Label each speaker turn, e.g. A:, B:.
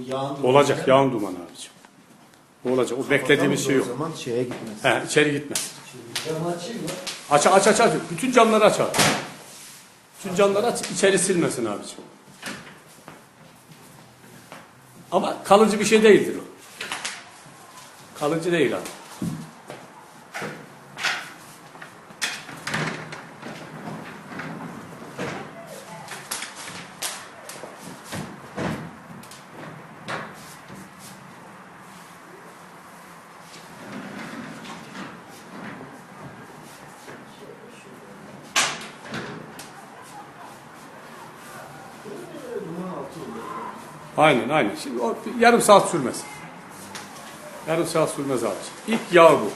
A: yağın dumanı.
B: Olacak yağın dumanı abicim. O olacak. O beklediğimiz şey yok.
A: O zaman şeye gitmez.
B: He, içeri gitmez.
C: Camı açayım mı?
B: Aç. Bütün camları aç abi. Bütün camları aç. İçeri silmesin abicim. Ama kalıcı bir şey değildir o. Kalıcı değil abi.
A: Duman altı oluyor.
B: Aynen. Şimdi o yarım saat sürmez. Yarım saat sürmez abi. İlk yağ bu.